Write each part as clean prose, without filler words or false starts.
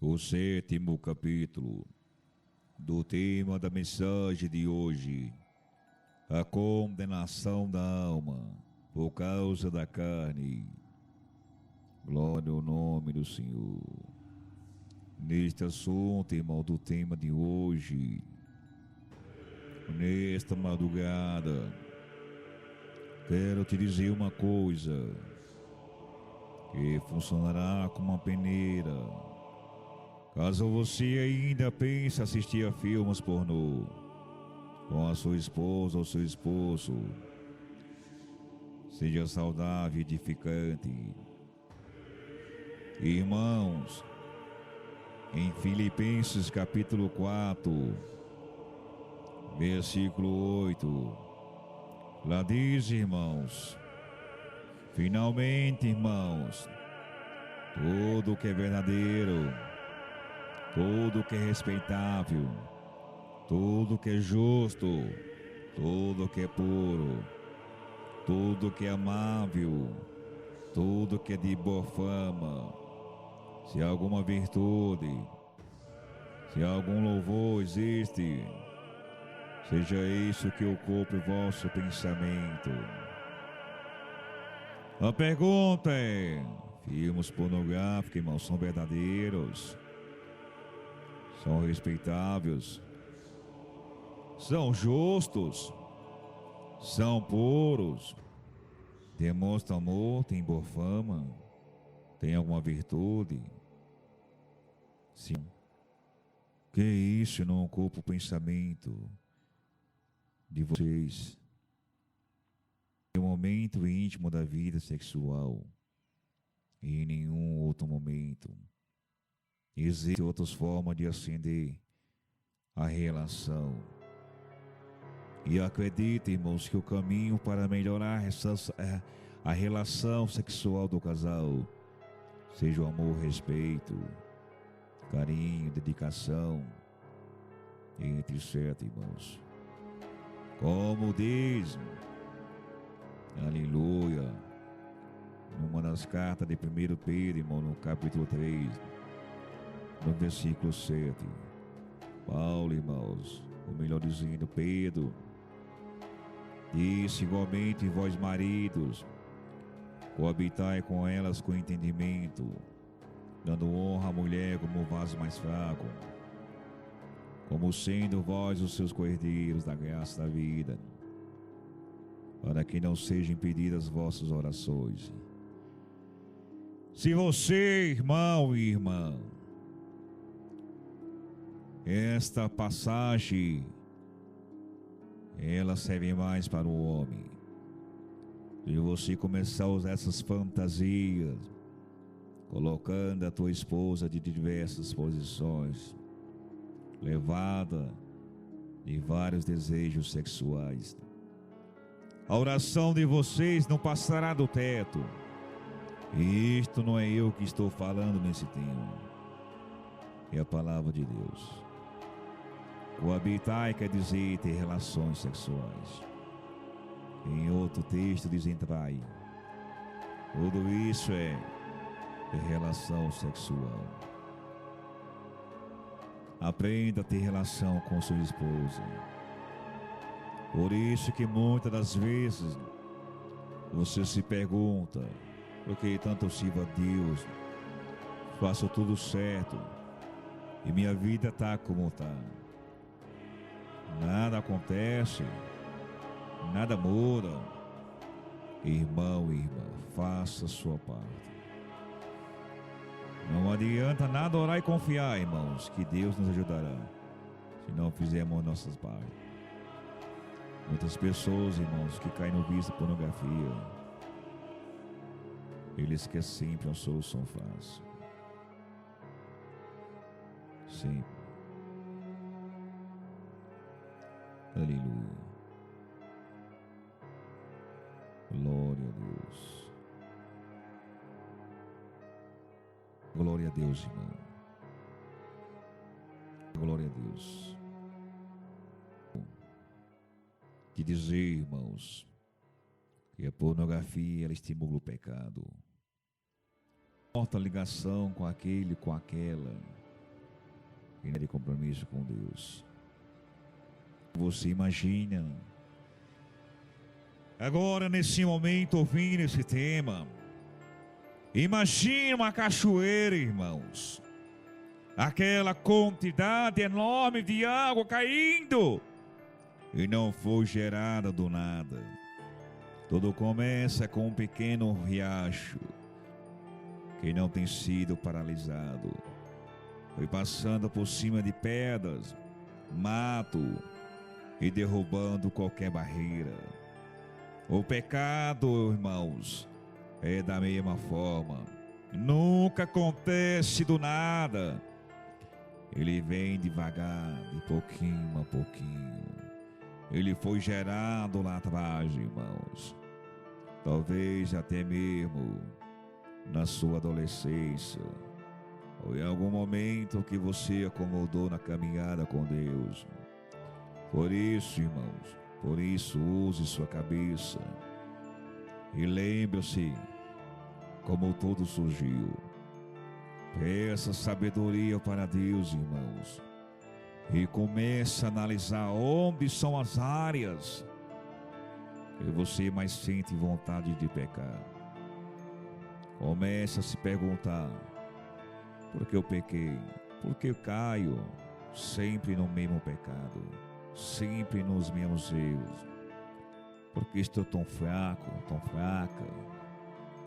O sétimo capítulo do tema da mensagem de hoje: a condenação da alma por causa da carne. Glória ao nome do Senhor. Neste assunto, irmão, do tema de hoje, nesta madrugada, quero te dizer uma coisa que funcionará como uma peneira. Caso você ainda pense assistir a filmes pornô com a sua esposa ou seu esposo, seja saudável e edificante. Irmãos, em Filipenses capítulo 4, versículo 8, lá diz, irmãos: finalmente, irmãos, tudo que é verdadeiro, tudo que é respeitável, tudo que é justo, tudo que é puro, tudo que é amável, tudo que é de boa fama, se alguma virtude, se algum louvor existe, seja isso que ocupe o vosso pensamento. A pergunta é: filmes pornográficos, irmãos, são verdadeiros? São respeitáveis? São justos? São puros? Demonstram amor? Tem boa fama? Tem alguma virtude? Sim. Que isso não ocupa o pensamento de vocês? Em um momento íntimo da vida sexual e em nenhum outro momento. Existem outras formas de acender a relação. E acredite, irmãos, que o caminho para melhorar a relação sexual do casal seja o amor, respeito, carinho, dedicação, entre certo, irmãos. Como diz, aleluia, numa das cartas de 1 Pedro, irmão, no capítulo 3, no versículo 7, Paulo, irmãos, ou melhor dizendo, Pedro, disse igualmente: vós maridos, coabitai com elas com entendimento, dando honra à mulher como vaso mais fraco, como sendo vós os seus cordeiros da graça da vida, para que não sejam impedidas vossas orações. Se você, irmão e irmã, esta passagem, ela serve mais para o homem. E você começar a usar essas fantasias, colocando a tua esposa de diversas posições, levada de vários desejos sexuais, a oração de vocês não passará do teto. E isto não é eu que estou falando nesse tema, é a palavra de Deus. Coabitar quer dizer ter relações sexuais. Em outro texto diz entrai. Tudo isso é relação sexual. Aprenda a ter relação com sua esposa. Por isso que muitas das vezes você se pergunta: por que tanto eu sirvo a Deus, faço tudo certo e minha vida está como está? Nada acontece, nada muda. Irmão e irmã, faça a sua parte. Não adianta nada orar e confiar, irmãos, que Deus nos ajudará, se não fizermos nossas partes. Muitas pessoas, irmãos, que caem no vício da pornografia, eles querem sempre uma solução fácil. Sempre. Aleluia. Glória a Deus. Glória a Deus, irmão. Glória a Deus. De dizer, irmãos, que a pornografia ela estimula o pecado. Corta a ligação com aquele, com aquela. e de compromisso com Deus. Você imagina, agora nesse momento, ouvindo esse tema, imagina uma cachoeira, irmãos, aquela quantidade enorme de água caindo, e não foi gerada do nada. Tudo começa com um pequeno riacho, que não tem sido paralisado. Foi passando por cima de pedras, mato, e derrubando qualquer barreira. O pecado, irmãos, é da mesma forma. Nunca acontece do nada. Ele vem devagar, de pouquinho a pouquinho. Ele foi gerado lá atrás, irmãos. Talvez até mesmo na sua adolescência, ou em algum momento que você acomodou na caminhada com Deus. Por isso, irmãos, por isso use sua cabeça e lembre-se como tudo surgiu. Peça sabedoria para Deus, irmãos, e comece a analisar onde são as áreas que você mais sente vontade de pecar. Comece a se perguntar: por que eu pequei? Por que eu caio sempre no mesmo pecado? Sempre nos mesmos erros? Por que estou tão fraco, tão fraca?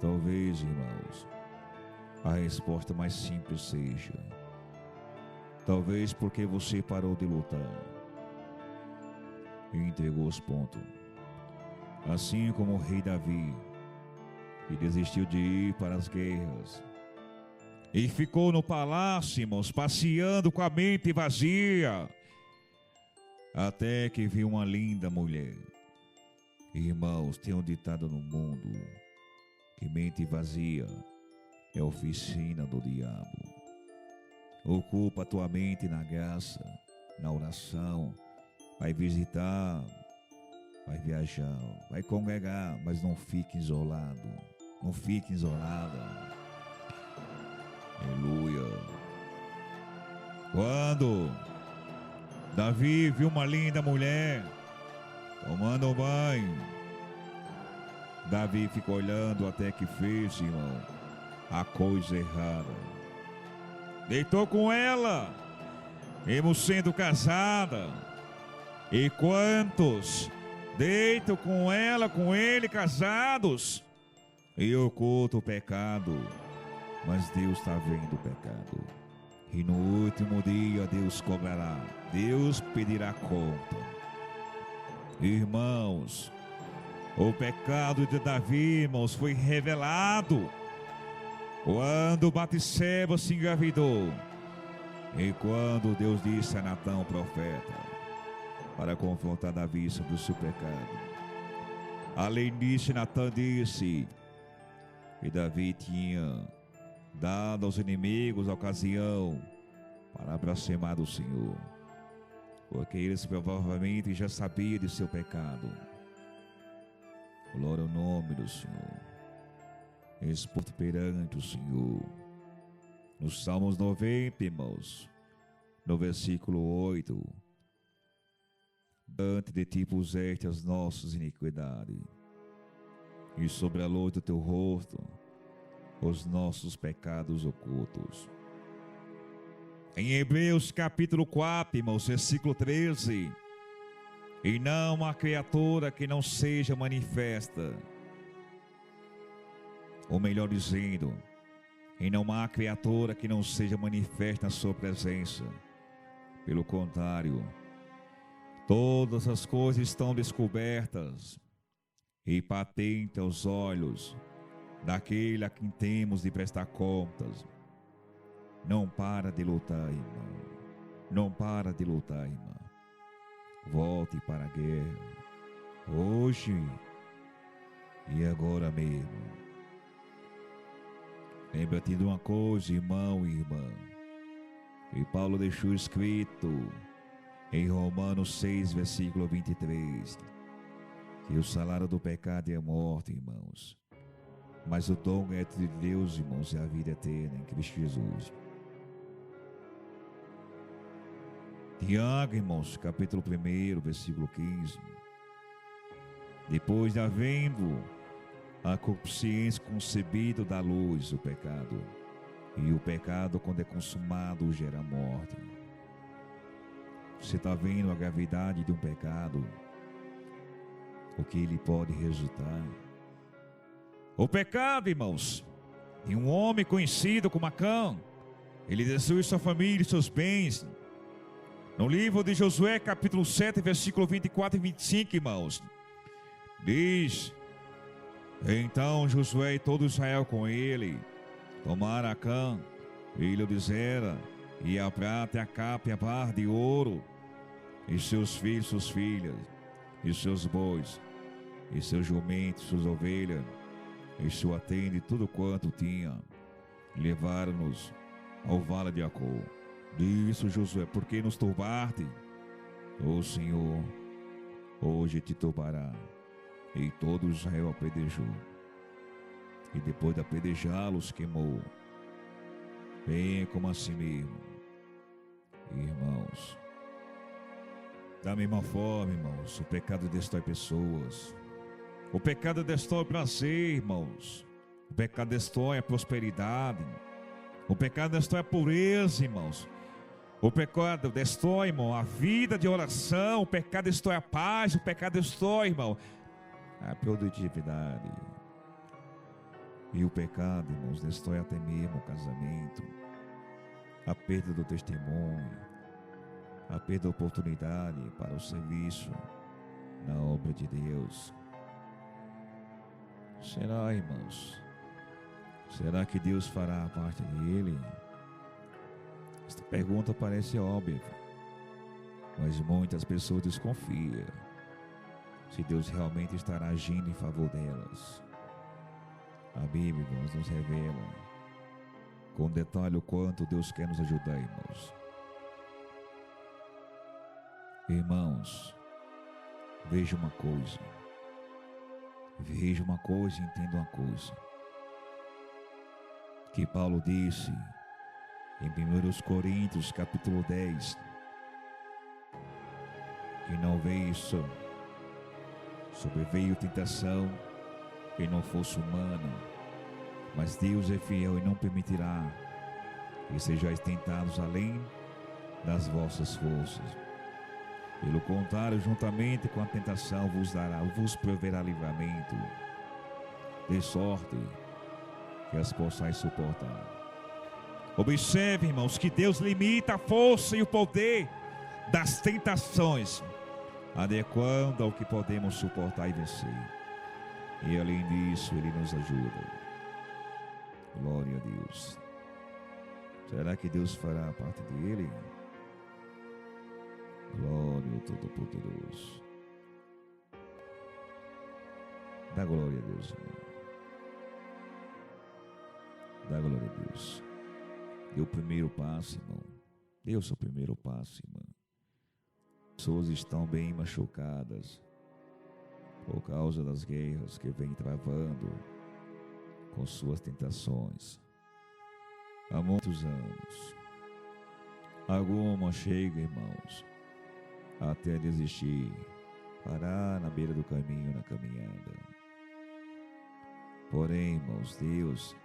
Talvez, irmãos, a resposta mais simples seja: talvez porque você parou de lutar e entregou os pontos. Assim como o rei Davi, que desistiu de ir para as guerras e ficou no palácio, irmãos, passeando com a mente vazia, até que viu uma linda mulher. Irmãos, tem um ditado no mundo que mente vazia é oficina do diabo. Ocupa a tua mente na graça, na oração. Vai visitar, vai viajar, vai congregar, mas não fique isolado. Não fique isolada. Aleluia. Quando Davi viu uma linda mulher tomando um banho, Davi ficou olhando até que fez, irmão, a coisa errada. Deitou com ela, mesmo sendo casada. E quantos deitam com ela, com ele, casados, e ocultam o pecado, mas Deus está vendo o pecado. E no último dia Deus cobrará, Deus pedirá conta. Irmãos, o pecado de Davi, irmãos, foi revelado quando Batseba se engravidou, e quando Deus disse a Natã, o profeta, para confrontar Davi sobre o seu pecado. Além disso, Natã disse que Davi tinha dado aos inimigos a ocasião para blasfemar do Senhor, porque eles provavelmente já sabiam de seu pecado. Glória ao nome do Senhor. Exposto perante o Senhor. Nos Salmos 90, irmãos, no versículo 8: diante de ti puseste as nossas iniquidades, e sobre a luz do teu rosto os nossos pecados ocultos. Em Hebreus capítulo 4, irmãos, versículo 13: e não há criatura que não seja manifesta, ou melhor dizendo, e não há criatura que não seja manifesta na sua presença. Pelo contrário, todas as coisas estão descobertas e patentes aos olhos daquele a quem temos de prestar contas. Não para de lutar, irmão. Não para de lutar, irmão. Volte para a guerra, hoje e agora mesmo. Lembra-te de uma coisa, irmão e irmã, que Paulo deixou escrito em Romanos 6, versículo 23, que o salário do pecado é a morte, irmãos, mas o dom é de Deus, irmãos, é a vida eterna em Cristo Jesus. Tiago, irmãos, capítulo 1, versículo 15. Depois de havendo a consciência concebido da luz, o pecado, e o pecado, quando é consumado, gera morte. Você está vendo a gravidade de um pecado, o que ele pode resultar? O pecado, irmãos, de um homem conhecido como Acã, ele destruiu sua família e seus bens. No livro de Josué, capítulo 7, versículo 24 e 25, irmãos, diz: então Josué e todo Israel com ele tomaram Acã, filho de Zera, e a prata, e a capa, e a barra de ouro, e seus filhos, suas filhas, e seus bois, e seus jumentos, suas ovelhas, e sua tenda, e tudo quanto tinha. Levaram-nos ao vale de Acor. Disse Josué: por que nos turbaste? O Senhor hoje te turbará. E todo Israel apedrejou. E depois de apedrejá-los, queimou. Bem como assim mesmo, irmãos. Da mesma forma, irmãos, o pecado destrói pessoas. O pecado destrói o prazer, irmãos. O pecado destrói a prosperidade. O pecado destrói a pureza, irmãos. O pecado destrói, irmão, a vida de oração. O pecado destrói a paz. O pecado destrói, irmão, a produtividade. E o pecado, irmãos, destrói até mesmo o casamento, a perda do testemunho, a perda da oportunidade para o serviço na obra de Deus. Será, irmãos? Será que Deus fará a parte dele? Esta pergunta parece óbvia, mas muitas pessoas desconfiam se Deus realmente estará agindo em favor delas. A Bíblia, irmãos, nos revela com detalhe o quanto Deus quer nos ajudar, irmãos. Irmãos, veja uma coisa e entenda uma coisa, que Paulo disse em 1 Coríntios capítulo 10, que não veio sobreveio tentação que não fosse humana, mas Deus é fiel e não permitirá que sejais tentados além das vossas forças. Pelo contrário, juntamente com a tentação vos proverá livramento, de sorte que as possais suportar. Observe, irmãos, que Deus limita a força e o poder das tentações, adequando ao que podemos suportar e vencer. E além disso, Ele nos ajuda. Glória a Deus. Será que Deus fará a parte dele? Glória ao Todo-Poderoso. Dá glória a Deus, irmão. Dá glória a Deus. Dê o primeiro passo, irmão. Dê o seu primeiro passo, irmão. As pessoas estão bem machucadas por causa das guerras que vem travando com suas tentações há muitos anos. Algumas chegam, irmãos, até desistir, parar na beira do caminho, na caminhada. Porém, irmãos, Deus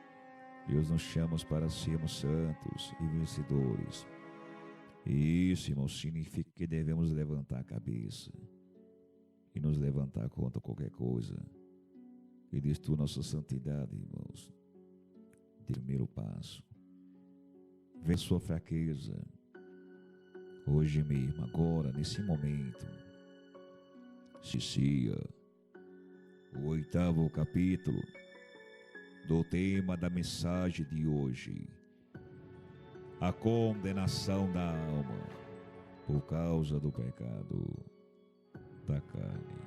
nos chama para sermos santos e vencedores. E isso, irmãos, significa que devemos levantar a cabeça e nos levantar contra qualquer coisa que destrua nossa santidade, irmãos. Dê o primeiro passo. Vê sua fraqueza. Hoje mesmo, agora, nesse momento, inicia o 8º capítulo do tema da mensagem de hoje: a condenação da alma por causa do pecado da carne.